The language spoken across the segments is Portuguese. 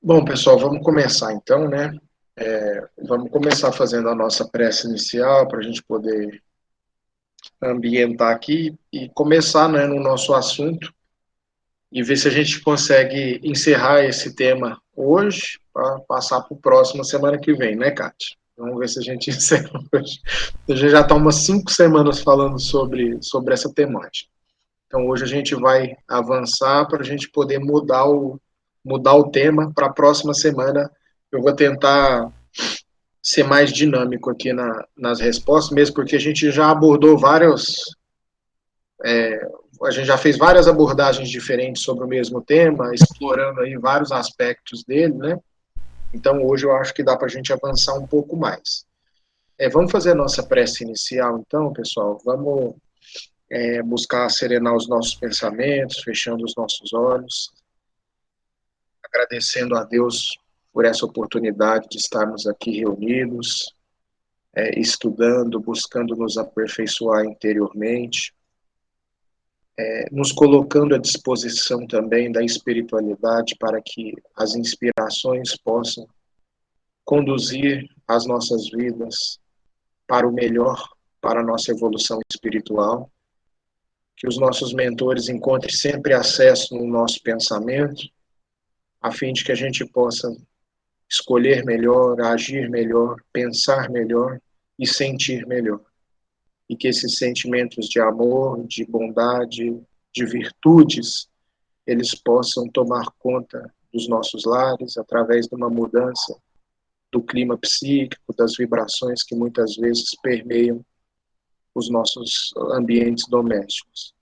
Bom, pessoal, vamos começar então, né? Vamos começar fazendo a nossa prece inicial para a gente poder ambientar aqui e começar, né, no nosso assunto e ver se a gente consegue encerrar esse tema hoje para passar para o próximo semana que vem, né, Kátia? Vamos ver se a gente encerra hoje. A gente já está umas 5 semanas falando sobre essa temática. Então, hoje a gente vai avançar para a gente poder mudar o tema para a próxima semana. Eu vou tentar ser mais dinâmico aqui nas respostas, mesmo porque a gente já abordou a gente já fez várias abordagens diferentes sobre o mesmo tema, explorando aí vários aspectos dele, né? Então, hoje eu acho que dá para a gente avançar um pouco mais. Vamos fazer a nossa prece inicial, então, pessoal. Vamos buscar serenar os nossos pensamentos, fechando os nossos olhos, agradecendo a Deus por essa oportunidade de estarmos aqui reunidos, estudando, buscando nos aperfeiçoar interiormente, nos colocando à disposição também da espiritualidade para que as inspirações possam conduzir as nossas vidas para o melhor, para a nossa evolução espiritual, que os nossos mentores encontrem sempre acesso no nosso pensamento, a fim de que a gente possa escolher melhor, agir melhor, pensar melhor e sentir melhor. E que esses sentimentos de amor, de bondade, de virtudes, eles possam tomar conta dos nossos lares através de uma mudança do clima psíquico, das vibrações que muitas vezes permeiam os nossos ambientes domésticos.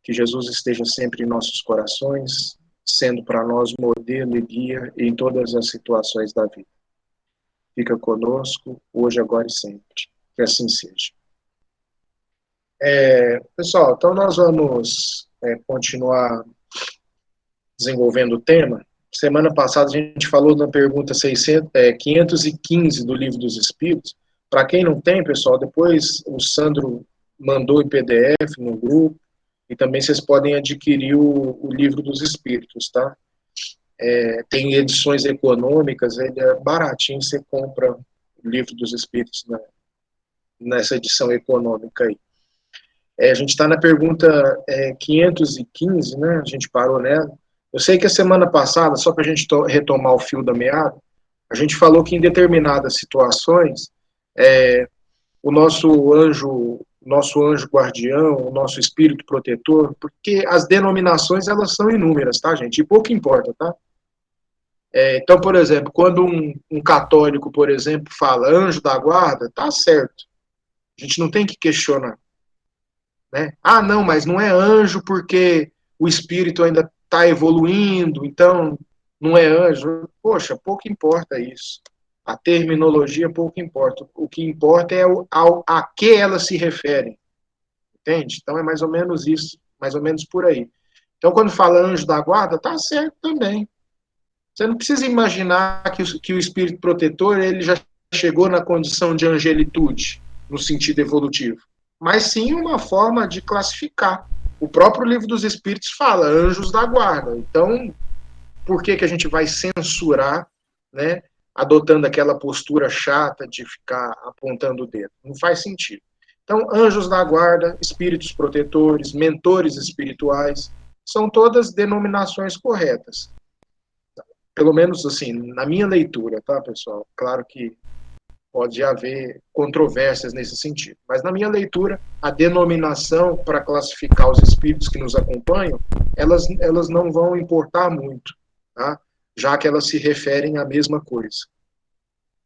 Que Jesus esteja sempre em nossos corações, sendo para nós modelo e guia em todas as situações da vida. Fica conosco, hoje, agora e sempre. Que assim seja. Pessoal, então nós vamos continuar desenvolvendo o tema. Semana passada a gente falou na pergunta 515 do Livro dos Espíritos. Para quem não tem, pessoal, depois o Sandro mandou em PDF no grupo e também vocês podem adquirir o Livro dos Espíritos, tá? Tem edições econômicas, ele é baratinho, você compra o Livro dos Espíritos nessa edição econômica aí. A gente está na pergunta 515, né? A gente parou nela. Eu sei que a semana passada, só para a gente retomar o fio da meada, a gente falou que em determinadas situações, o nosso anjo guardião, o nosso espírito protetor, porque as denominações elas são inúmeras, tá, gente? E pouco importa, tá? Então, por exemplo, quando um católico, por exemplo, fala anjo da guarda, tá certo. A gente não tem que questionar. Né? Ah, não, mas não é anjo porque o espírito ainda está evoluindo, então não é anjo. Poxa, pouco importa isso. A terminologia pouco importa. O que importa é a que elas se referem. Entende? Então é mais ou menos isso, mais ou menos por aí. Então, quando fala anjo da guarda, tá certo também. Você não precisa imaginar que o espírito protetor ele já chegou na condição de angelitude, no sentido evolutivo, mas sim uma forma de classificar. O próprio Livro dos Espíritos fala anjos da guarda. Então, por que a gente vai censurar, né, adotando aquela postura chata de ficar apontando o dedo? Não faz sentido. Então, anjos da guarda, espíritos protetores, mentores espirituais, são todas denominações corretas. Pelo menos, assim, na minha leitura, tá, pessoal? Claro que pode haver controvérsias nesse sentido. Mas, na minha leitura, a denominação para classificar os espíritos que nos acompanham, elas não vão importar muito, tá? Já que elas se referem à mesma coisa.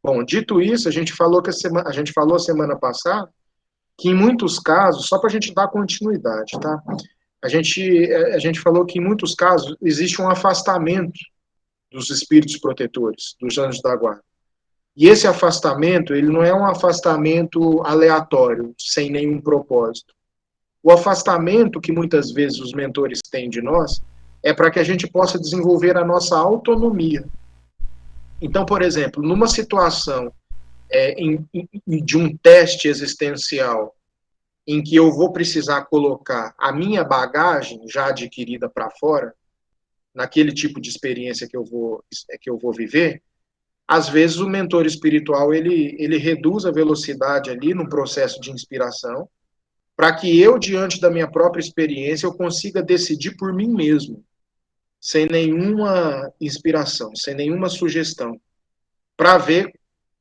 Bom, dito isso, a gente falou semana passada que, em muitos casos, só para a gente dar continuidade, tá? A gente falou que, em muitos casos, existe um afastamento dos espíritos protetores, dos anjos da guarda. E esse afastamento, ele não é um afastamento aleatório, sem nenhum propósito. O afastamento que muitas vezes os mentores têm de nós é para que a gente possa desenvolver a nossa autonomia. Então, por exemplo, numa situação de um teste existencial em que eu vou precisar colocar a minha bagagem já adquirida para fora, naquele tipo de experiência que eu vou viver, às vezes o mentor espiritual ele reduz a velocidade ali no processo de inspiração, para que eu, diante da minha própria experiência, eu consiga decidir por mim mesmo, sem nenhuma inspiração, sem nenhuma sugestão, para ver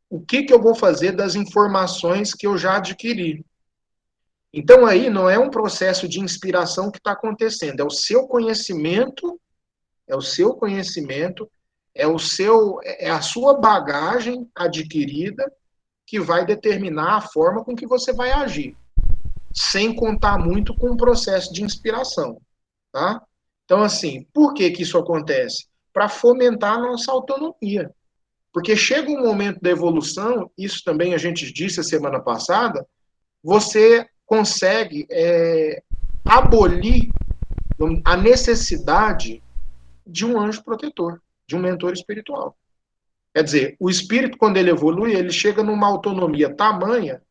o que eu vou fazer das informações que eu já adquiri. Então, aí não é um processo de inspiração que está acontecendo, é o seu conhecimento, é o seu conhecimento, é a sua bagagem adquirida que vai determinar a forma com que você vai agir, sem contar muito com o processo de inspiração, tá? Então, assim, por que que isso acontece? Para fomentar a nossa autonomia. Porque chega um momento da evolução, isso também a gente disse a semana passada, você consegue abolir a necessidade de um anjo protetor, de um mentor espiritual. Quer dizer, o espírito, quando ele evolui, ele chega numa autonomia tamanha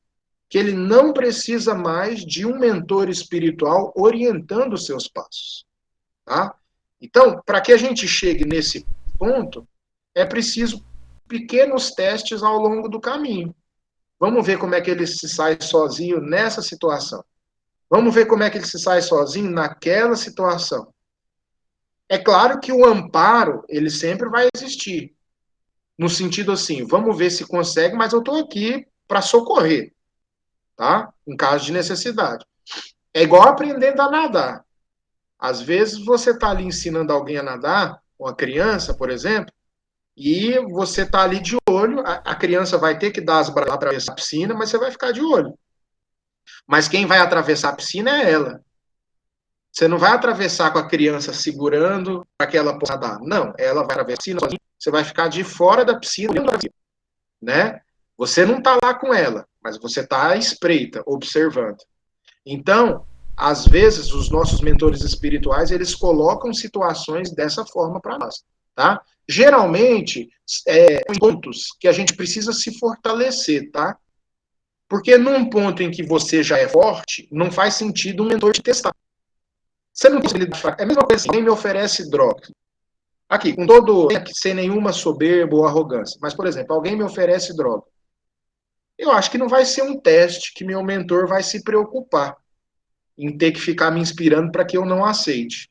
que ele não precisa mais de um mentor espiritual orientando os seus passos. Tá? Então, para que a gente chegue nesse ponto, é preciso pequenos testes ao longo do caminho. Vamos ver como é que ele se sai sozinho nessa situação. Vamos ver como é que ele se sai sozinho naquela situação. É claro que o amparo, ele sempre vai existir. No sentido assim, vamos ver se consegue, mas eu estou aqui para socorrer, tá? Em caso de necessidade. É igual aprendendo a nadar. Às vezes você está ali ensinando alguém a nadar, uma criança, por exemplo, e você está ali de olho, a criança vai ter que dar as braças para atravessar a piscina, mas você vai ficar de olho. Mas quem vai atravessar a piscina é ela. Você não vai atravessar com a criança segurando para que ela possa nadar. Não, ela vai atravessar a piscina sozinha, você vai ficar de fora da piscina, né? Você não está lá com ela, mas você está à espreita, observando. Então, às vezes, os nossos mentores espirituais, eles colocam situações dessa forma para nós, tá? Geralmente, pontos que a gente precisa se fortalecer, tá? Porque num ponto em que você já é forte, não faz sentido um mentor te testar. Você não tem possibilidade. É a mesma coisa, alguém me oferece droga. Aqui, com todo, sem nenhuma soberba ou arrogância. Mas, por exemplo, alguém me oferece droga. Eu acho que não vai ser um teste que meu mentor vai se preocupar em ter que ficar me inspirando para que eu não aceite,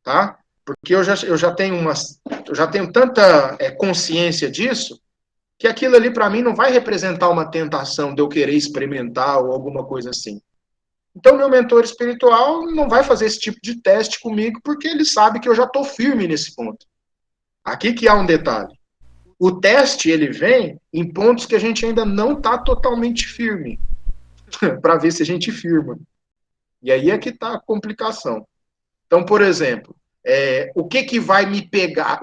tá? Porque eu já tenho tanta consciência disso que aquilo ali para mim não vai representar uma tentação de eu querer experimentar ou alguma coisa assim. Então, meu mentor espiritual não vai fazer esse tipo de teste comigo porque ele sabe que eu já estou firme nesse ponto. Aqui que há um detalhe. O teste, ele vem em pontos que a gente ainda não está totalmente firme, para ver se a gente firma. E aí é que está a complicação. Então, por exemplo, o que vai me pegar,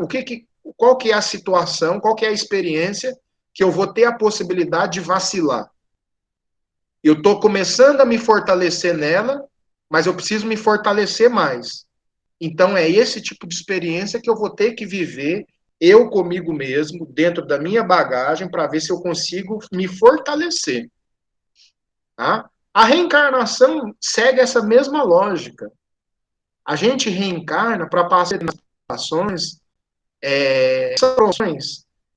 qual que é a situação, qual que é a experiência que eu vou ter a possibilidade de vacilar? Eu estou começando a me fortalecer nela, mas eu preciso me fortalecer mais. Então, é esse tipo de experiência que eu vou ter que viver eu comigo mesmo, dentro da minha bagagem, para ver se eu consigo me fortalecer. Tá? A reencarnação segue essa mesma lógica. A gente reencarna para passar situações,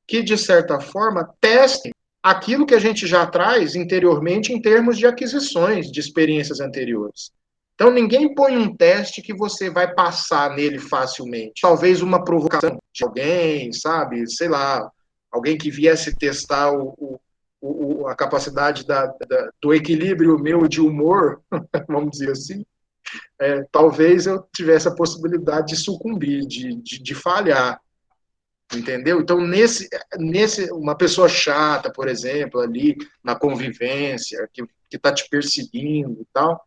que, de certa forma, testem aquilo que a gente já traz interiormente em termos de aquisições de experiências anteriores. Então, ninguém põe um teste que você vai passar nele facilmente. Talvez uma provocação de alguém, sabe? Sei lá, alguém que viesse testar a capacidade do equilíbrio meu de humor, vamos dizer assim, talvez eu tivesse a possibilidade de sucumbir, de falhar, entendeu? Então, uma pessoa chata, por exemplo, ali na convivência, que está te perseguindo e tal,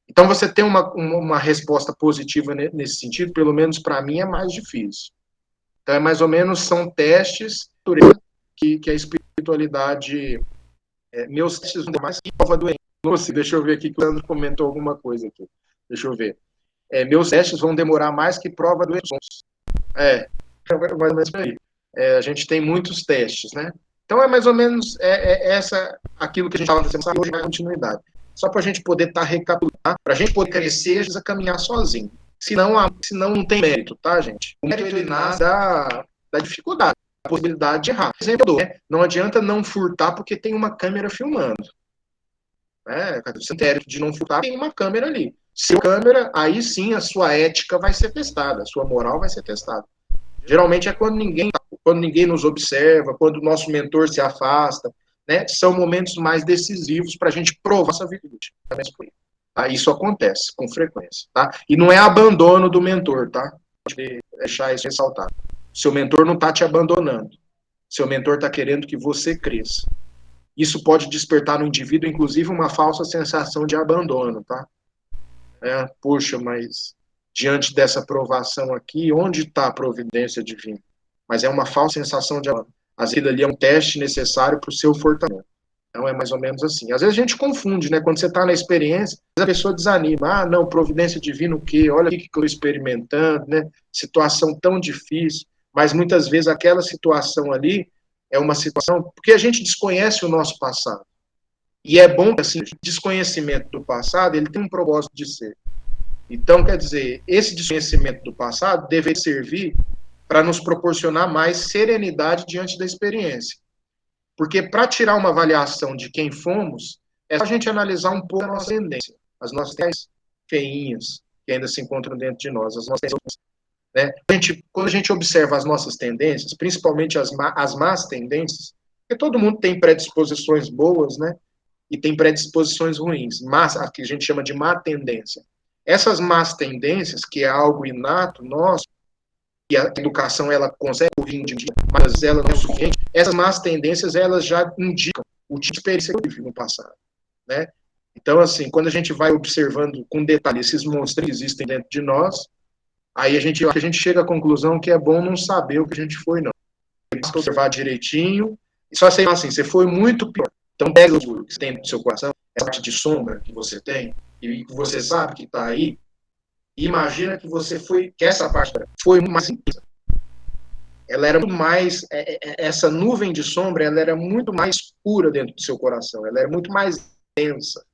então você tem uma resposta positiva nesse sentido, pelo menos para mim é mais difícil. Então, mais ou menos, são testes que a espiritualidade, meus testes vão ter mais que prova do Nossa, deixa eu ver aqui que o Sandro comentou alguma coisa aqui. Deixa eu ver. Meus testes vão demorar mais que prova do mais ou menos por aí. A gente tem muitos testes, né? Então é mais ou menos aquilo que a gente estava fazendo hoje, vai continuidade. Só para a gente poder estar recapitulando, para a gente poder crescer e caminhar sozinho. senão não tem mérito, tá, gente? O mérito, ele nasce da dificuldade, da possibilidade de errar. Por exemplo, né? Não adianta não furtar porque tem uma câmera filmando. Né? Você tem mérito de não furtar, tem uma câmera ali. Se a câmera, aí sim a sua ética vai ser testada, a sua moral vai ser testada. Geralmente é quando ninguém nos observa, quando o nosso mentor se afasta, né? São momentos mais decisivos para a gente provar essa virtude. Tá? Isso acontece com frequência, tá? E não é abandono do mentor, tá? Pode deixar isso ressaltado. Seu mentor não está te abandonando. Seu mentor está querendo que você cresça. Isso pode despertar no indivíduo, inclusive, uma falsa sensação de abandono, tá? Puxa, mas diante dessa provação aqui, onde está a providência divina? Mas é uma falsa sensação de abandono. Às vezes, ali é um teste necessário para o seu fortalecimento. Então, é mais ou menos assim. Às vezes a gente confunde, né? Quando você está na experiência, a pessoa desanima. Ah, não, providência divina o quê? Olha o que eu estou experimentando, né? Situação tão difícil. Mas muitas vezes aquela situação ali é uma situação... Porque a gente desconhece o nosso passado. E é bom que, assim, o desconhecimento do passado, ele tem um propósito de ser. Então, quer dizer, esse desconhecimento do passado deve servir para nos proporcionar mais serenidade diante da experiência. Porque para tirar uma avaliação de quem fomos, é só a gente analisar um pouco a nossa tendência, as nossas tendências feinhas que ainda se encontram dentro de nós, as nossas tendências, né? Quando a gente observa as nossas tendências, principalmente as más tendências, porque todo mundo tem predisposições boas, né? E tem predisposições ruins, mas a que a gente chama de má tendência. Essas más tendências, que é algo inato nosso, que a educação ela consegue corrigir, mas ela não é suficiente, essas más tendências elas já indicam o tipo de experiência que eu tive no passado, né? Então, assim, quando a gente vai observando com detalhe esses monstros que existem dentro de nós, aí a gente chega à conclusão que é bom não saber o que a gente foi, não. Basta observar direitinho, e só sei assim, você foi muito pior. Então, pega o que você tem no seu coração, essa parte de sombra que você tem, e que você sabe que está aí, e imagina que que essa parte foi mais intensa. Ela era muito mais, essa nuvem de sombra, ela era muito mais pura dentro do seu coração, ela era muito mais densa.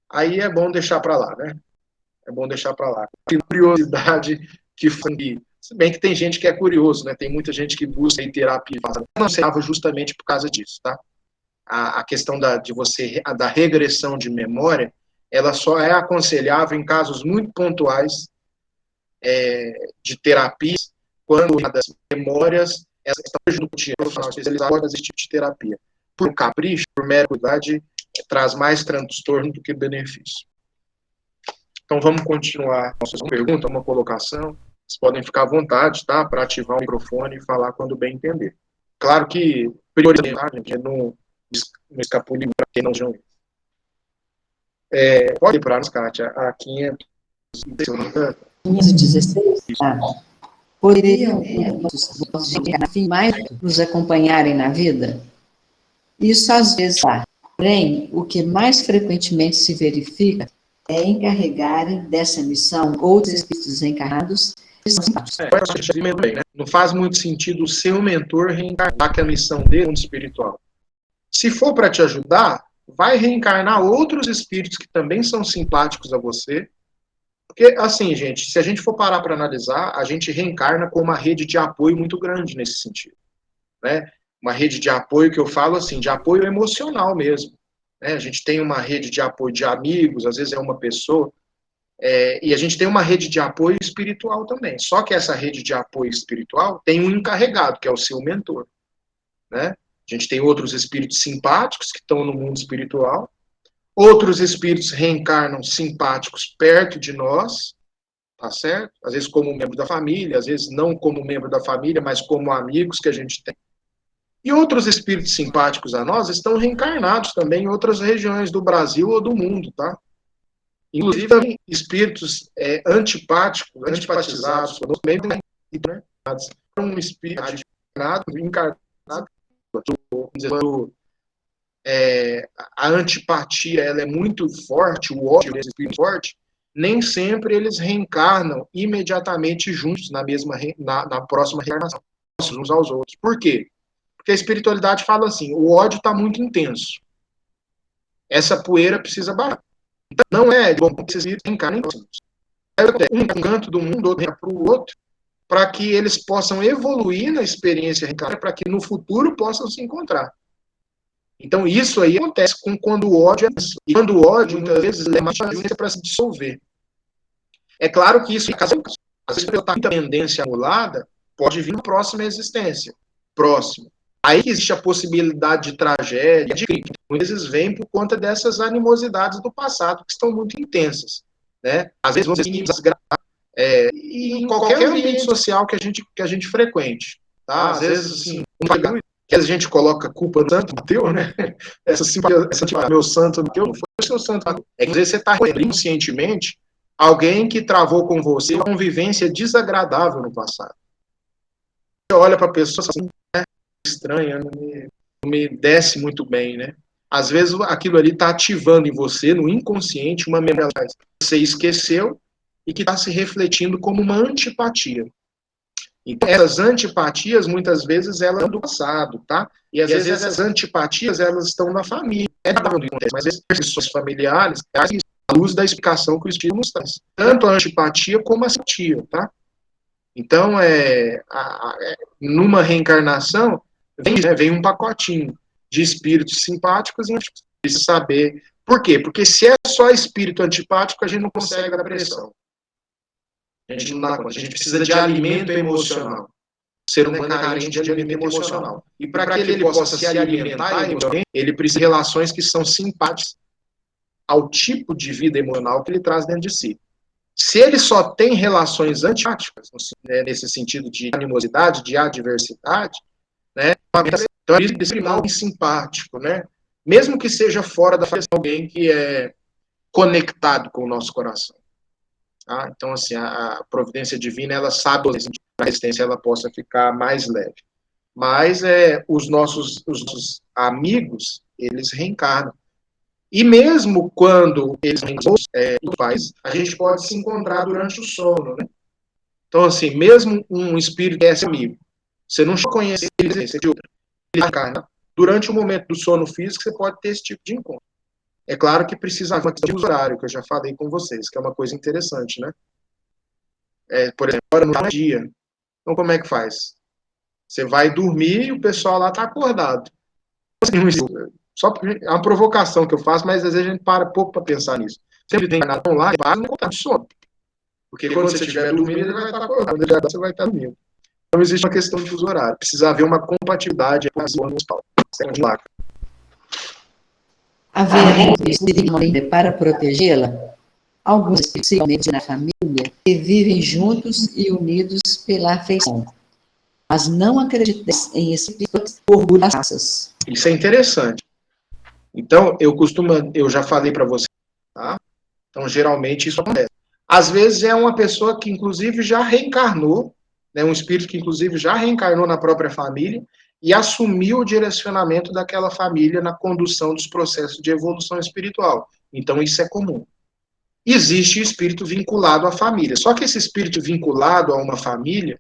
Aí é bom deixar para lá, né? É bom deixar para lá. Tem curiosidade que foi, se bem que tem gente que é curioso, né? Tem muita gente que busca em terapia, não serava justamente por causa disso, tá? A questão da regressão de memória, ela só é aconselhável em casos muito pontuais de terapia, quando as memórias elas estão no especializado nesse tipo de terapia. Por capricho, por mera cuidade, traz mais transtorno do que benefício. Então vamos continuar nossas perguntas, uma colocação. Vocês podem ficar à vontade, tá? Para ativar o microfone e falar quando bem entender. Claro que prioridade é no escapulir para quem não já ouviu. Pode ir para nós, Kátia, a 516. Poderiam nossos mais nos acompanharem na vida? Isso às vezes dá. Porém, o que mais frequentemente se verifica é encarregarem dessa missão outros espíritos encarnados. Não faz muito sentido o seu mentor reencarnar que a missão dele é mundo espiritual. Se for para te ajudar, vai reencarnar outros espíritos que também são simpáticos a você. Porque, assim, gente, se a gente for parar para analisar, a gente reencarna com uma rede de apoio muito grande nesse sentido, né? Uma rede de apoio que eu falo assim, de apoio emocional mesmo, né? A gente tem uma rede de apoio de amigos, às vezes é uma pessoa, e a gente tem uma rede de apoio espiritual também. Só que essa rede de apoio espiritual tem um encarregado, que é o seu mentor, né? A gente tem outros espíritos simpáticos que estão no mundo espiritual, outros espíritos reencarnam simpáticos perto de nós, tá certo? Às vezes como membro da família, às vezes não como membro da família, mas como amigos que a gente tem. E outros espíritos simpáticos a nós estão reencarnados também em outras regiões do Brasil ou do mundo, tá? Inclusive também espíritos antipatizados, também reencarnados. Um espírito encarnado, a antipatia ela é muito forte, o ódio é muito forte, nem sempre eles reencarnam imediatamente juntos na próxima reencarnação, uns aos outros. Por quê? Porque a espiritualidade fala assim, o ódio está muito intenso. Essa poeira precisa baixar. Então, não é bom que esses reencarnem próximos. um canto do mundo, outro para o outro, para que eles possam evoluir na experiência reencarnatória, para que no futuro possam se encontrar. Então, isso aí acontece quando o ódio é isso. E quando o ódio, muitas vezes, leva a violência para se dissolver. É claro que isso, às vezes, pela tendência anulada, pode vir na próxima existência. Próximo. Aí que existe a possibilidade de tragédia, de crime. Muitas vezes vem por conta dessas animosidades do passado, que estão muito intensas. Né? Às vezes, vamos dizer, e em qualquer ambiente social que a gente frequente. Tá? Às vezes, assim, que a gente coloca a culpa no santo Mateus, né? Essa meu santo Mateus não foi o seu santo Mateus. É que às vezes você está conscientemente alguém que travou com você uma convivência desagradável no passado. Você olha para a pessoa assim, né? Estranha, não me desce muito bem, né? Às vezes aquilo ali está ativando em você, no inconsciente, uma memória que você esqueceu e que está se refletindo como uma antipatia. Então, essas antipatias, muitas vezes, elas são do passado, tá? E às vezes essas antipatias, elas estão na família. Mas essas questões familiares, é a luz da explicação que o Espírito nos traz. Tanto a antipatia como a simpatia, tá? Então, numa reencarnação, vem um pacotinho de espíritos simpáticos e antipáticos. Precisa saber por quê? Porque se é só espírito antipático, a gente não consegue dar pressão. A gente não dá conta. A gente precisa de alimento emocional. O ser humano é carente de alimento emocional. E para que ele possa se alimentar emocionalmente, ele precisa de relações que são simpáticas ao tipo de vida emocional que ele traz dentro de si. Se ele só tem relações antipáticas, nesse sentido de animosidade, de adversidade, né, então ele precisa de alguém simpático, né? Mesmo que seja fora da família, alguém que é conectado com o nosso coração. Tá? Então, assim, a providência divina, ela sabe que a resistência ela possa ficar mais leve. Mas os nossos amigos, eles reencarnam. E mesmo quando eles reencarnam, a gente pode se encontrar durante o sono, né? Então, assim, mesmo um espírito que é esse amigo, você não conhece ele reencarna. Durante o momento do sono físico, você pode ter esse tipo de encontro. É claro que precisa de uma questão de horário, que eu já falei com vocês, que é uma coisa interessante, né? Por exemplo, agora no dia. Então, como é que faz? Você vai dormir e o pessoal lá está acordado. Só é uma provocação que eu faço, mas às vezes a gente para pouco para pensar nisso. Sempre tem nada online, para não contar de sono. Porque quando você estiver dormindo, ele vai estar acordado. Quando ele acordar, você vai estar dormindo. Então, existe uma questão de uso horário. Precisa haver uma compatibilidade com as zonas muscular. Haverá um para protegê-la? Alguns, especialmente na família, que vivem juntos e unidos pela afeição. Mas não acreditem em espíritos orgulho das raças. Isso é interessante. Então, eu já falei para você, tá? Então, geralmente isso acontece. Às vezes é uma pessoa que, inclusive, já reencarnou, né, um espírito que, inclusive, já reencarnou na própria família e assumiu o direcionamento daquela família na condução dos processos de evolução espiritual. Então, isso é comum. Existe o espírito vinculado à família. Só que esse espírito vinculado a uma família,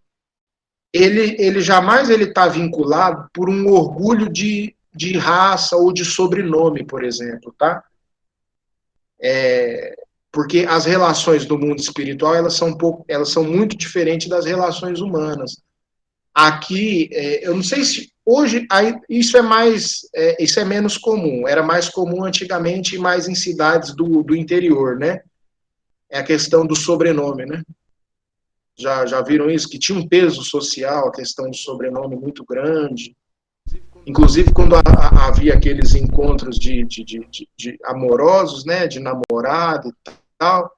ele jamais está vinculado por um orgulho de raça ou de sobrenome, por exemplo, tá? Porque as relações do mundo espiritual, elas são muito diferentes das relações humanas. Aqui, eu não sei se hoje isso é menos comum. Era mais comum antigamente e mais em cidades do interior, né? É a questão do sobrenome, né? Já viram isso? Que tinha um peso social, a questão do sobrenome muito grande. Inclusive, quando havia aqueles encontros de amorosos, né? De namorado e tal,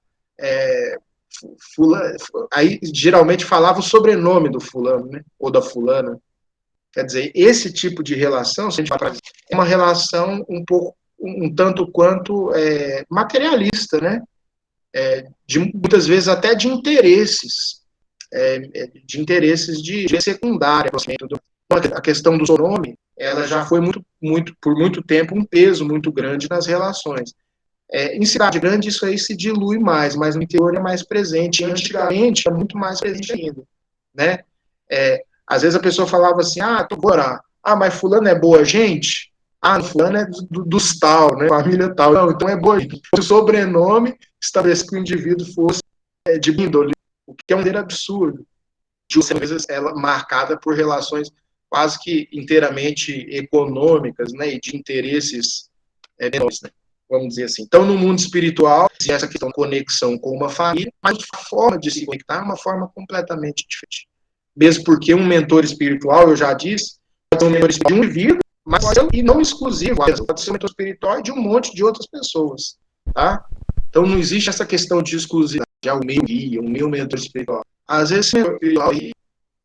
aí geralmente falava o sobrenome do fulano, né? Ou da fulana. Quer dizer, esse tipo de relação, se a gente fala, é uma relação um tanto quanto materialista, né? Muitas vezes até de interesses, de secundária. A questão do sobrenome, ela já foi por muito tempo um peso muito grande nas relações. Em cidade grande isso aí se dilui mais, mas no interior é mais presente. Antigamente é muito mais presente ainda, né? Às vezes a pessoa falava assim, mas fulano é boa gente? Fulano é dos tal, né? Família tal. Não, então é boa gente. Se o sobrenome estabelece que o indivíduo fosse de índole, o que é um ser absurdo. De vezes ela marcada por relações quase que inteiramente econômicas, né, e de interesses menores, né, vamos dizer assim. Então, no mundo espiritual, essa questão de conexão com uma família, mas a forma de se conectar é uma forma completamente diferente. Mesmo porque um mentor espiritual, eu já disse, pode ser um mentor espiritual de um indivíduo, mas e não exclusivo, pode ser um mentor espiritual de um monte de outras pessoas, tá? Então, não existe essa questão de exclusividade, o meu guia, o meu mentor espiritual. Às vezes, esse mentor espiritual,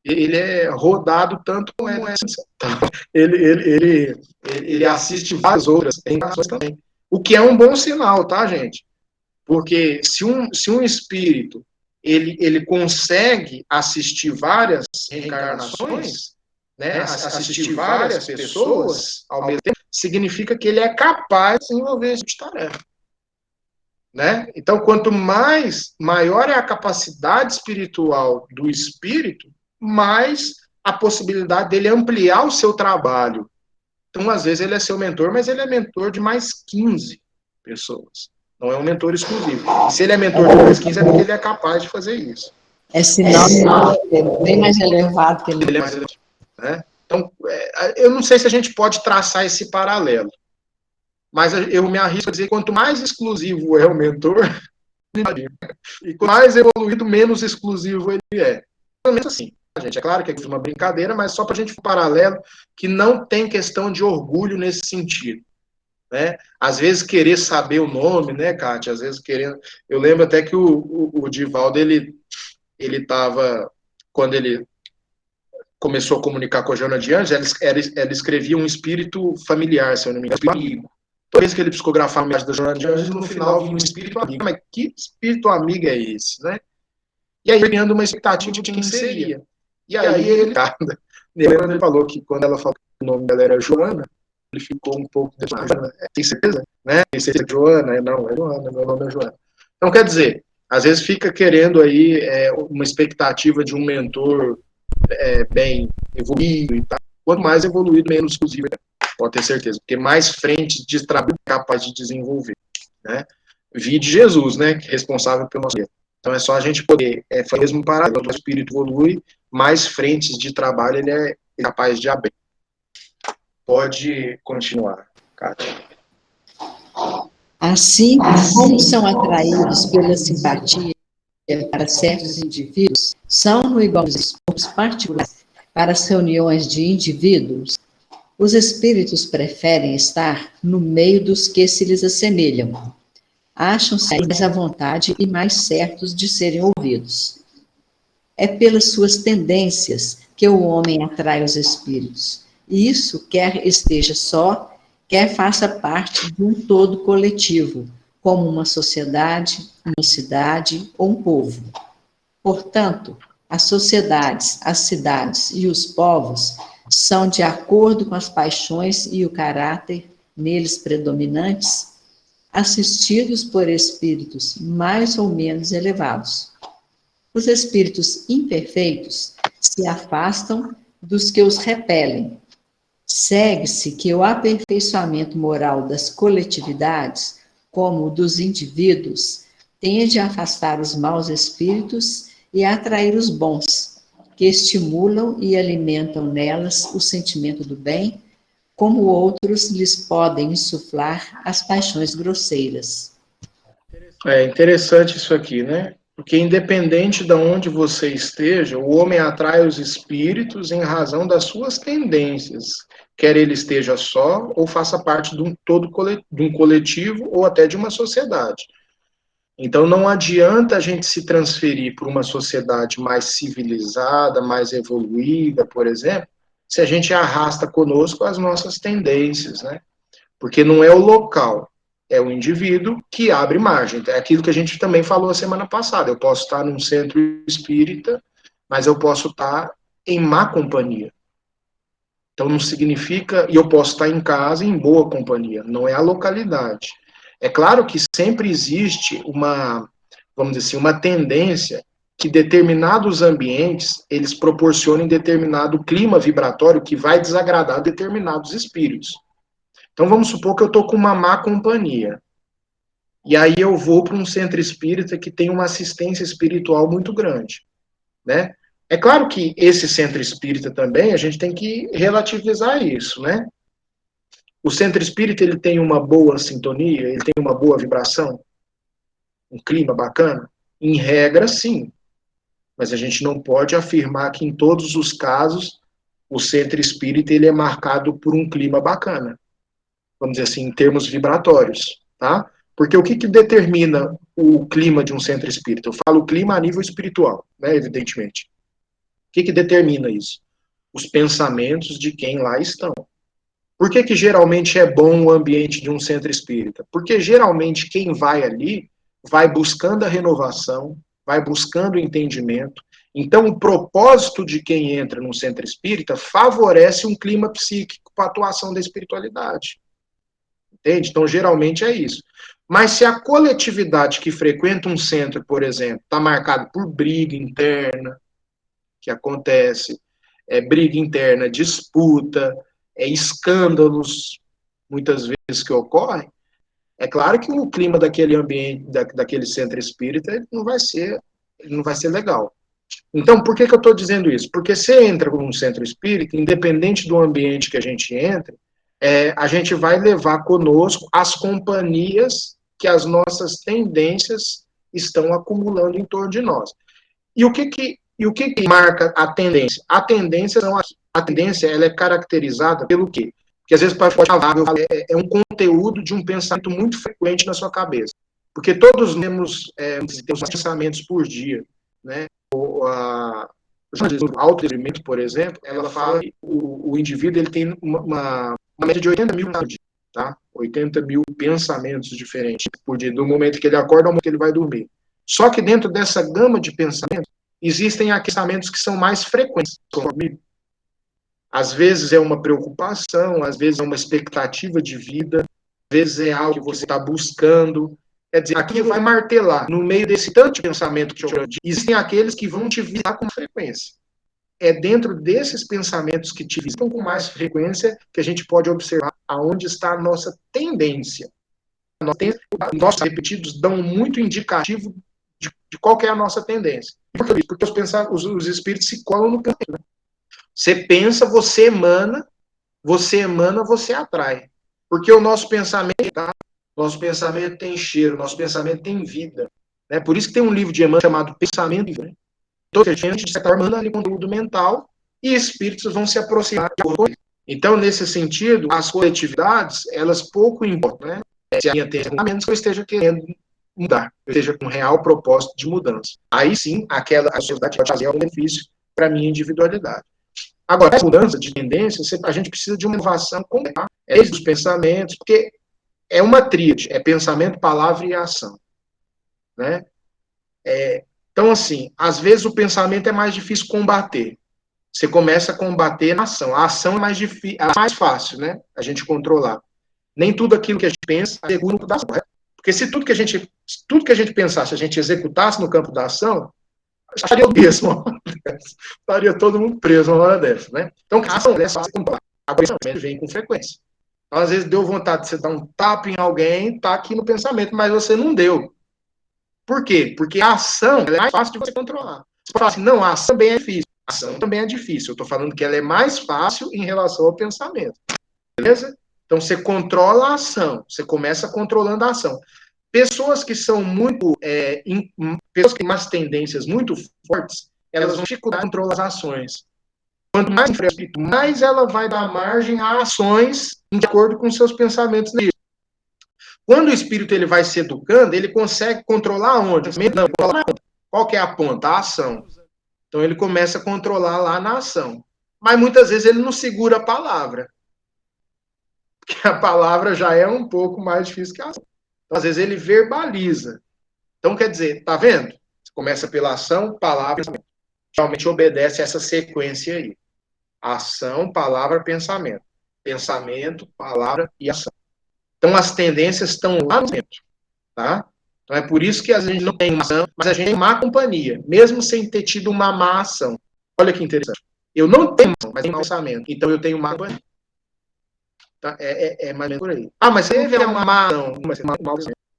ele é rodado tanto como essa. Ele assiste várias outras encarnações também. O que é um bom sinal, tá, gente? Porque se um espírito ele consegue assistir várias encarnações, né, assistir várias pessoas ao mesmo tempo, significa que ele é capaz de desenvolver essa tarefa. Né? Então, quanto maior é a capacidade espiritual do espírito, mais a possibilidade dele ampliar o seu trabalho. Então, às vezes, ele é seu mentor, mas ele é mentor de mais 15 pessoas. Não é um mentor exclusivo. E se ele é mentor de mais 15, é porque ele é capaz de fazer isso. É sinal é bem mais elevado que ele. Né? Então, eu não sei se a gente pode traçar esse paralelo, mas eu me arrisco a dizer que quanto mais exclusivo é o mentor, e quanto mais evoluído, menos exclusivo ele é. Pelo menos assim, gente. É claro que é uma brincadeira, mas só para a gente fazer um paralelo que não tem questão de orgulho nesse sentido. Né? Às vezes querer saber o nome, né, Kátia? Às vezes querendo. Eu lembro até que o Divaldo, ele estava, quando ele começou a comunicar com a Joana de Anjos, ela escrevia um espírito familiar, se eu não me engano, amigo. Toda vez que ele psicografava a mensagem da Joana de Anjos, no final vinha um espírito amigo. Mas que espírito amigo é esse, né? E aí, criando uma expectativa de quem seria. E aí, ele falou que quando ela falou que o nome dela era Joana, ele ficou um pouco desanimado. Tem certeza? Né? Tem certeza que Joana? Não, é Joana, meu nome é Joana. Então, quer dizer, às vezes fica querendo aí uma expectativa de um mentor bem evoluído e tal. Quanto mais evoluído, menos exclusivo, pode ter certeza, porque mais frente de trabalho é capaz de desenvolver. Né? Vide Jesus, né, que é responsável pelo nosso vida. Então é só a gente poder, mesmo paralelo, quando o espírito evolui, mais frentes de trabalho ele é capaz de abrir. Pode continuar, Kátia. Assim, como são atraídos pela simpatia para certos indivíduos, são no igual os particulares para as reuniões de indivíduos, os espíritos preferem estar no meio dos que se lhes assemelham. Acham-se mais à vontade e mais certos de serem ouvidos. É pelas suas tendências que o homem atrai os espíritos. E isso, quer esteja só, quer faça parte de um todo coletivo, como uma sociedade, uma cidade ou um povo. Portanto, as sociedades, as cidades e os povos são de acordo com as paixões e o caráter neles predominantes, assistidos por espíritos mais ou menos elevados. Os espíritos imperfeitos se afastam dos que os repelem. Segue-se que o aperfeiçoamento moral das coletividades, como o dos indivíduos, tende a afastar os maus espíritos e a atrair os bons, que estimulam e alimentam nelas o sentimento do bem, como outros lhes podem insuflar as paixões grosseiras. É interessante isso aqui, né? Porque independente de onde você esteja, o homem atrai os espíritos em razão das suas tendências, quer ele esteja só ou faça parte de um todo de um coletivo ou até de uma sociedade. Então não adianta a gente se transferir para uma sociedade mais civilizada, mais evoluída, por exemplo, se a gente arrasta conosco as nossas tendências, né? Porque não é o local, é o indivíduo que abre margem. É aquilo que a gente também falou a semana passada. Eu posso estar num centro espírita, mas eu posso estar em má companhia. Então não significa, e eu posso estar em casa em boa companhia, não é a localidade. É claro que sempre existe uma, vamos dizer assim, uma tendência que determinados ambientes, eles proporcionem determinado clima vibratório que vai desagradar determinados espíritos. Então vamos supor que eu estou com uma má companhia. E aí eu vou para um centro espírita que tem uma assistência espiritual muito grande, né? É claro que esse centro espírita também, a gente tem que relativizar isso, né? O centro espírita, ele tem uma boa sintonia, ele tem uma boa vibração, um clima bacana? Em regra, sim. Mas a gente não pode afirmar que em todos os casos o centro espírita ele é marcado por um clima bacana. Vamos dizer assim, em termos vibratórios, tá? Porque o que determina o clima de um centro espírita? Eu falo clima a nível espiritual, né, evidentemente. O que determina isso? Os pensamentos de quem lá estão. Por que geralmente é bom o ambiente de um centro espírita? Porque geralmente quem vai ali vai buscando a renovação, vai buscando o entendimento. Então, o propósito de quem entra num centro espírita favorece um clima psíquico para a atuação da espiritualidade. Entende? Então, geralmente é isso. Mas se a coletividade que frequenta um centro, por exemplo, está marcada por briga interna, que acontece, briga interna, disputa, escândalos, muitas vezes que ocorrem, é claro que o clima daquele ambiente, daquele centro espírita, não vai ser legal. Então, por que eu estou dizendo isso? Porque você entra num centro espírita, independente do ambiente que a gente entre, a gente vai levar conosco as companhias que as nossas tendências estão acumulando em torno de nós. E o que marca a tendência? A tendência ela é caracterizada pelo quê? Porque às vezes pode falar, é um conteúdo de um pensamento muito frequente na sua cabeça. Porque todos temos pensamentos por dia, né? O autodesenvolvimento, por exemplo, ela fala que o indivíduo ele tem uma média de 80 mil por dia, tá? 80 mil pensamentos diferentes por dia, do momento que ele acorda ao momento que ele vai dormir. Só que dentro dessa gama de pensamentos, existem pensamentos que são mais frequentes. Às vezes é uma preocupação, às vezes é uma expectativa de vida, às vezes é algo que você está buscando. Quer dizer, aqui vai martelar, no meio desse tanto de pensamento que eu disse, existem aqueles que vão te visitar com frequência. É dentro desses pensamentos que te visitam com mais frequência que a gente pode observar aonde está a nossa tendência. Nossos repetidos dão muito indicativo de qual que é a nossa tendência. Por quê? Porque os espíritos se colam no pensamento. Né? Você pensa, você emana, você atrai. Porque o nosso pensamento, tá? Nosso pensamento tem cheiro, nosso pensamento tem vida. Né? Por isso que tem um livro de Emmanuel chamado Pensamento e Vida. Né? Toda a gente está armando ali conteúdo mental e espíritos vão se aproximar de coisa. Então, nesse sentido, as coletividades, elas pouco importam, né? Se a minha tem a menos que eu esteja querendo mudar, eu esteja com um real propósito de mudança. Aí sim, a sociedade pode fazer algum benefício para a minha individualidade. Agora, essa mudança de tendência, a gente precisa de uma inovação completa, desde os pensamentos, porque é uma tríade, é pensamento, palavra e ação. Né? Então, assim, às vezes o pensamento é mais difícil combater. Você começa a combater na ação. A ação é mais difícil, é mais fácil, né? A gente controlar. Nem tudo aquilo que a gente pensa segura no campo da ação. Né? Porque se tudo que a gente pensasse, a gente executasse no campo da ação, estaria o mesmo. Estaria todo mundo preso uma hora dessa, né? Então, a ação é fácil controlar. Agora, o pensamento vem com frequência. Então, às vezes, deu vontade de você dar um tapa em alguém, está aqui no pensamento, mas você não deu. Por quê? Porque a ação é mais fácil de você controlar. Você fala assim, não, a ação também é difícil. A ação também é difícil. Eu estou falando que ela é mais fácil em relação ao pensamento. Beleza? Então, você controla a ação. Você começa controlando a ação. Pessoas que são muito... pessoas que têm umas tendências muito fortes, elas vão dificultar controlar as ações. Quanto mais espírito, mais ela vai dar margem a ações de acordo com seus pensamentos. Quando o espírito ele vai se educando, ele consegue controlar onde? Não, qual que é a ponta? A ação. Então ele começa a controlar lá na ação. Mas muitas vezes ele não segura a palavra. Porque a palavra já é um pouco mais difícil que a ação. Então, às vezes ele verbaliza. Então, quer dizer, tá vendo? Você começa pela ação, palavra, pensamento. Realmente obedece essa sequência aí. Ação, palavra, pensamento. Pensamento, palavra e ação. Então, as tendências estão lá no centro, tá? Então, é por isso que a gente não tem uma ação, mas a gente tem má companhia, mesmo sem ter tido uma má ação. Olha que interessante. Eu não tenho ação, mas tenho um pensamento. Então, eu tenho má companhia. Tá? É mais ou menos por aí. Ah, mas você teve uma má ação.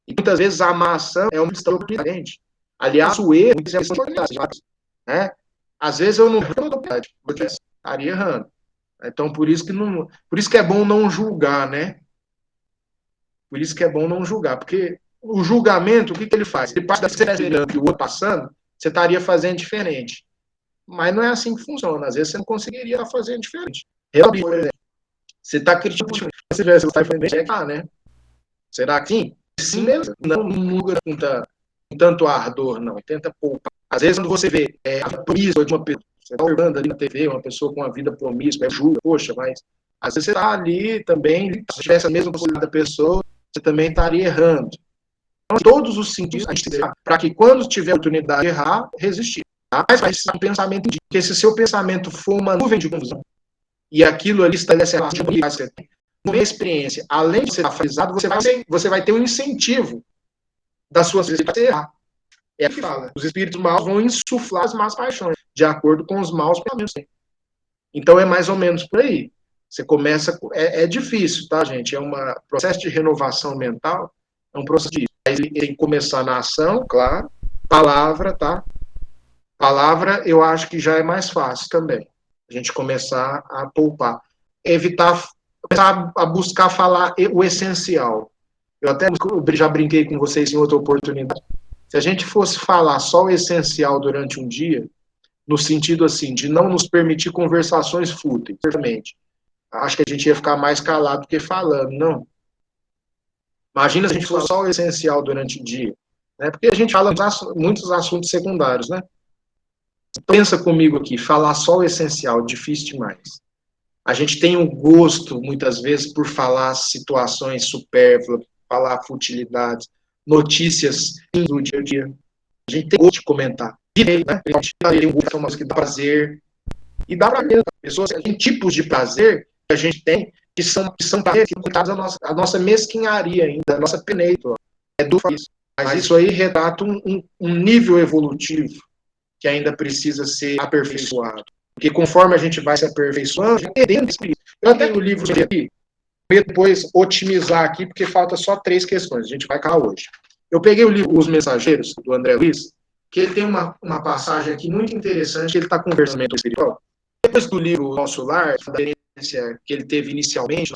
E muitas vezes a má ação é uma oportunidade. Aliás, o erro é uma oportunidade. Né? Às vezes eu não tenho oportunidade, porque estaria errando. Então, por isso que é bom não julgar, né? Por isso que é bom não julgar, porque o julgamento, o que ele faz? Ele passa da que o outro passando, você estaria fazendo diferente. Mas não é assim que funciona. Às vezes você não conseguiria estar fazendo diferente. Realmente, por exemplo, você está criticando, você está fazendo né? Será que sim? Sim, mesmo. Não muda com tanto ardor, não. Tenta poupar. Às vezes, quando você vê a promíscua de uma pessoa, você está observando ali na TV, uma pessoa com uma vida promíscua, julga, poxa, mas às vezes você está ali também, se tivesse a mesma possibilidade da pessoa, você também estaria errando. Então, em todos os sentidos, a gente para que quando tiver a oportunidade de errar, resistir. Tá? Mas vai ser um pensamento de porque se seu pensamento for uma nuvem de confusão, e aquilo ali estabelece a uma experiência, além de ser afasado, você vai ter um incentivo das suas vezes para errar. É o que fala. Os espíritos maus vão insuflar as más paixões, de acordo com os maus pensamentos. Então é mais ou menos por aí. Você começa. É difícil, tá, gente? É um processo de renovação mental, é um processo difícil. Ele tem que começar na ação, claro. Palavra, tá? Palavra eu acho que já é mais fácil também. A gente começar a poupar. Evitar, começar a buscar falar o essencial. Eu até já brinquei com vocês em outra oportunidade. Se a gente fosse falar só o essencial durante um dia, no sentido assim, de não nos permitir conversações fúteis, certamente, acho que a gente ia ficar mais calado do que falando, não. Imagina se a gente fosse só o essencial durante o dia, né? Porque a gente fala muitos assuntos secundários, né? Pensa comigo aqui, falar só o essencial, difícil demais. A gente tem um gosto, muitas vezes, por falar situações supérfluas, falar futilidades, notícias do dia a dia. A gente tem gosto de comentar. Né? A gente tem um gosto, uma coisa que dá prazer. E dá pra mesmo. Pessoas tem tipos de prazer que a gente tem que são prazer que, coitados, a nossa mesquinharia ainda, a nossa peneira. É do isso. Mas isso aí retrata um nível evolutivo que ainda precisa ser aperfeiçoado. Porque conforme a gente vai se aperfeiçoando, entendendo espírito. Eu até o livro aqui, depois otimizar aqui, porque falta só 3 questões. A gente vai cá hoje. Eu peguei o livro Os Mensageiros, do André Luiz, que ele tem uma passagem aqui muito interessante, que ele está conversando com o espiritual. Depois do livro Nosso Lar, da experiência que ele teve inicialmente,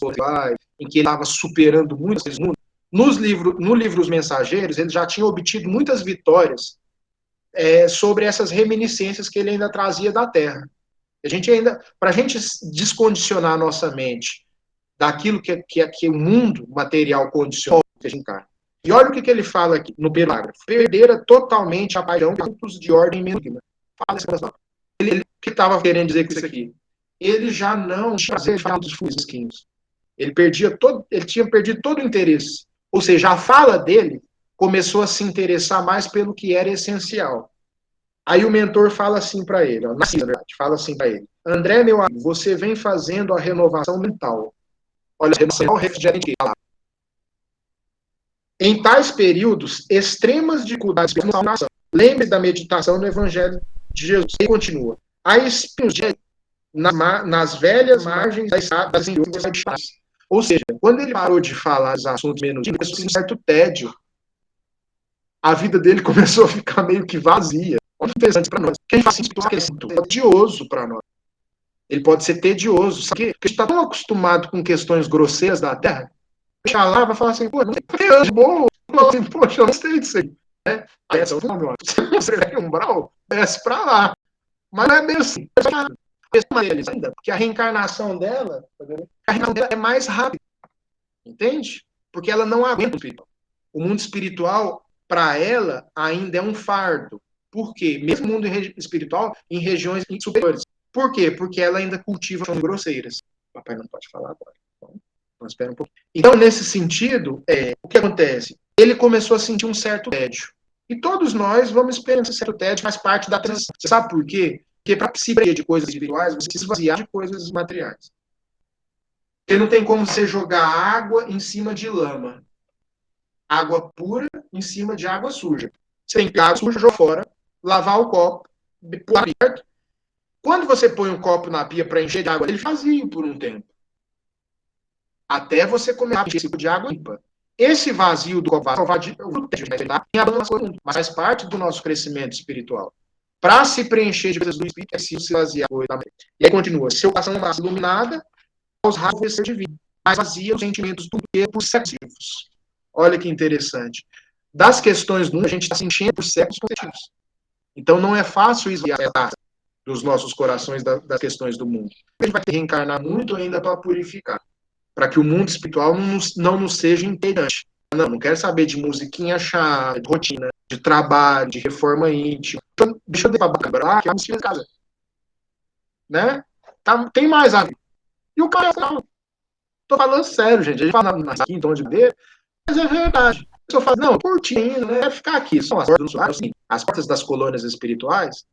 em que ele estava superando muitas vezes no livro Os Mensageiros, ele já tinha obtido muitas vitórias sobre essas reminiscências que ele ainda trazia da Terra. Para a gente descondicionar a nossa mente daquilo que o mundo material condiciona, que a gente encarna. E olha o que ele fala aqui no parágrafo. Perdera totalmente a paixão de ordem menina. Fala essa palavra. O que estava querendo dizer com isso aqui? Ele já não fazia dos fusquinhos. Ele tinha perdido todo o interesse. Ou seja, a fala dele começou a se interessar mais pelo que era essencial. Aí o mentor fala assim para ele, na verdade, fala assim para ele: André, meu amigo, você vem fazendo a renovação mental. Olha, a renovação refrigerante. Em tais períodos, extremas dificuldades de nação. Lembre da meditação no Evangelho de Jesus. E continua. Há espinhos nas velhas margens das indústrias. Ou seja, quando ele parou de falar dos assuntos menos, começou um certo tédio. A vida dele começou a ficar meio que vazia. Interessante para nós. Quem faz isso é tedioso para nós. Ele pode ser tedioso. Sabe? Porque a gente está tão acostumado com questões grosseiras da Terra. Deixa lá, vai falar assim, pô, não tem anjo bom. Assim, poxa, eu gostei disso aí. Né? Aí essa você é umbral, desce para lá. Mas não é bem assim. Porque a reencarnação dela é mais rápida. Entende? Porque ela não aguenta o espiritual. O mundo espiritual, para ela, ainda é um fardo. Por quê? Mesmo o mundo espiritual em regiões superiores. Por quê? Porque ela ainda cultiva grosseiras. Papai não pode falar agora. Então, espera um pouco. Então, nesse sentido, o que acontece? Ele começou a sentir um certo tédio. E todos nós vamos experimentar esse certo tédio, faz parte da transição. Você sabe por quê? Porque para se preencher de coisas espirituais, você precisa esvaziar de coisas materiais. Porque não tem como você jogar água em cima de lama. Água pura em cima de água suja. Você tem que água suja, jogar fora, lavar o copo, pular perto. Quando você põe um copo na pia para encher de água, ele vazio por um tempo. Até você começar a encher de água limpa. esse vazio do copo mas faz parte do nosso crescimento espiritual. Para se preencher de coisas do Espírito, é preciso se vaziar. E aí continua, seu coração vai iluminada, aos raios vai ser divino, mas vazia os sentimentos do que por séculos. Olha que interessante. Das questões do mundo, a gente está se enchendo por séculos consecutivos. Então não é fácil esvaziar dos nossos corações das questões do mundo. A gente vai ter que reencarnar muito ainda para purificar, para que o mundo espiritual não nos seja inteirante. Não quero saber de musiquinha chata, de rotina, de trabalho, de reforma íntima. Deixa eu lembrar que é uma casa. Né? Tem mais a ver. E o cara fala, tô falando sério, gente. A gente fala aqui em tom de ver, mas é verdade. Se eu falo, não, curtindo, né? Ficar aqui. São as portas das colônias espirituais,